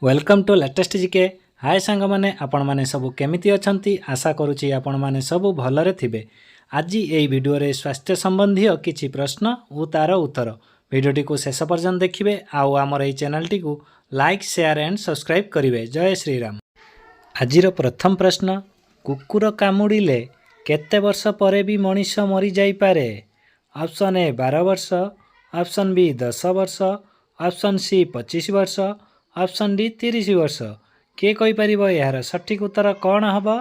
Welcome to latest GK. Hi सांग मैंने आपण मैंने सब केमिति अछंती आशा करुच्ची आपण मैंने सब भलरे थिबे। आज एई वीडियो रे स्वास्थ्य संबंधी किछि प्रश्न और तार उत्तर वीडियोटी को शेष पर्यंत देखिए। आउ आमर एई चैनलटी को लाइक शेयर एंड सब्सक्राइब करिवे। जय श्री राम। आजिर प्रथम प्रश्न, कुकुर कामुड़िले केते वर्ष परे भी मनीष मरी जाई पारे? ऑप्शन ए 12 वर्ष, ऑप्शन बी 10 वर्ष, ऑप्शन सी 25 वर्ष, ऑप्शन डी 30 वर्ष। किए कहि परिबो यार सठिक उत्तर कौन हबो?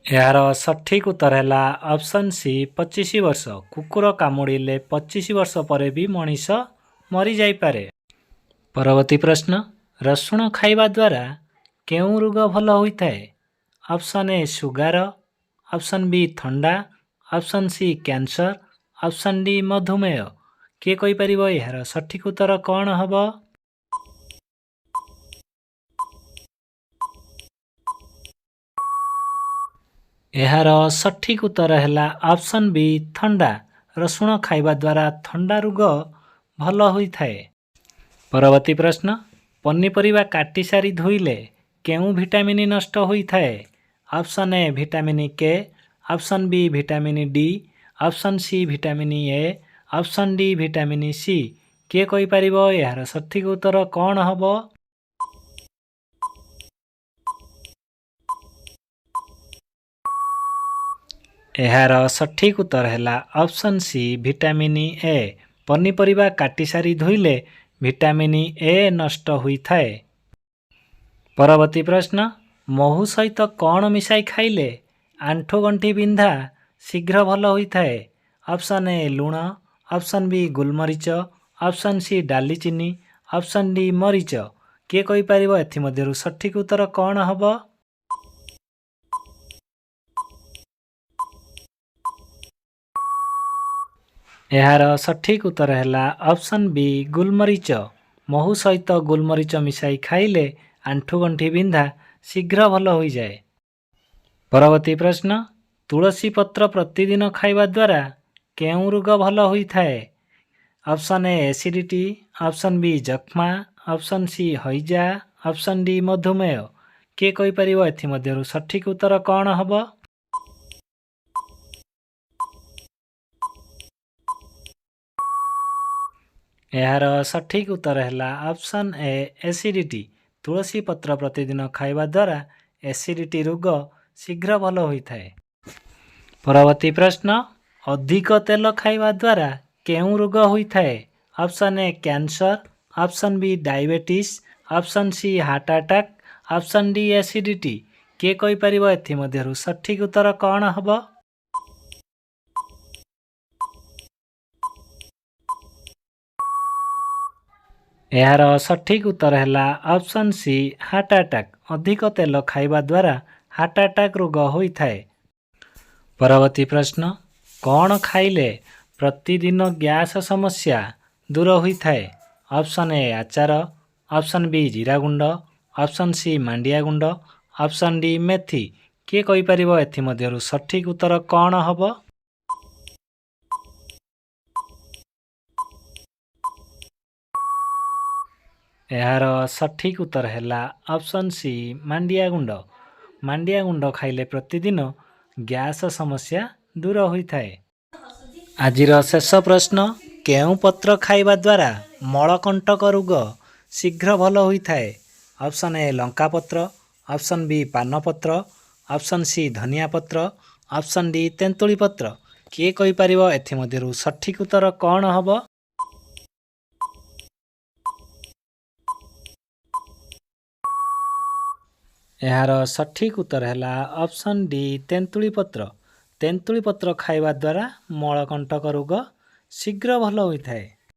यार सठिक उत्तर है ऑप्शन सी 25 वर्ष। कुकुर कामुड़िले 25 वर्ष परे भी मनीष मरी जाई पारे। परवर्ती प्रश्न, रसुण खाइबा द्वारा केउं रोग भल होइथाय? Option A sugar, option B थंडा, option C cancer, option D मधुमेह। किए कहि परिबो यार सठिक उत्तर कौन हबो? यार सठिक उत्तर है ऑप्शन बी थंडा। रसुण खाइबा द्वारा थंडा रोग भल होइथाय। परवर्ती प्रश्न, पनीपरिबा काटी सारी धोइले केउं विटामिन नष्ट होइथाय? Option A vitamin K, option B vitamin D, option C vitamin A, option D vitamin C. किए कहि परिबो यार सठिक उत्तर कौन हबो? यार सठिक उत्तर है ऑप्शन सी विटामिन ए। पनीपरिबा काटी सारी धोइले विटामिन ए नष्ट होइथाय। परवर्ती प्रश्न, महू सहित कौन मिसाई खाइले आंठु गंठी बिंधा शीघ्र भल होइथाय? ऑप्शन ए लुण, ऑप्शन बी गोलमरीच, ऑप्शन सी डालीचीनी, ऑप्शन डी मरीच। किए कहि परिबो एथि मध्यरु सठिक उत्तर कौन हबो? यार सठिक उत्तर है ऑप्शन बी गोलमरीच। महू सहित गोलमरीच मिसाई खाइले आंठुगंठी बिंधा शीघ्र भल हो जाए। परवर्ती प्रश्न, तुलसी पत्र प्रतिदिन खाइबा द्वारा केउं रोग भल होइथाय? Option A acidity, option B जक्मा, ऑप्शन सी हैजा, ऑप्शन डी मधुमेह। किए कहि परिबो एथि मध्यरु सठिक उत्तर कौन हबो? यार सठिक उत्तर है ऑप्शन ए एसिडिटी। तुलसी पत्र प्रतिदिन खाइबा द्वारा एसिडिटी रोग शीघ्र भल होइथाय। परवर्ती प्रश्न, अधिक तेल खाइबा द्वारा केउं रोग होइथाय? Option A cancer, option B diabetes, option C heart attack, option D acidity. किए कहि परिबो एथि मध्यरु सठिक उत्तर कौन हबो? यार सठिक उत्तर है ऑप्शन सी हार्ट अटैक। अधिक तेल खाइबा द्वारा हार्ट अटैक रोग होइथाय। परवर्ती प्रश्न, कौन खाइले प्रतिदिन गैस समस्या दूर होइथाय? ऑप्शन ए आचार, ऑप्शन बी जीरा गुंड, ऑप्शन सी मांडिया गुंड, ऑप्शन डी मेथी। किए कहि परिबो एथि मध्यरु सठिक उत्तर कौन हबो? यार सठिक उत्तर है ऑप्शन सी मांडिया गुंड। मांडिया गुंड खाइले प्रतिदिन गैस समस्या दूर होइथाय। आजिर शेष प्रश्न, केउं पत्र खाइबा द्वारा मलकंटक रोग शीघ्र भल होइथाय? ऑप्शन ए लंका पत्र, ऑप्शन बी पानपत्र, ऑप्शन सी धनिया पत्र, ऑप्शन डी तेंतुली पत्र। किए कहि परिबो एथि मध्यरु सठिक उत्तर कौन हबो? यार सठिक उत्तर है ऑप्शन डी तेंतुली पत्र। तेंतुली पत्र खाइबा द्वारा मलकंटक रोग शीघ्र भल होइथाय।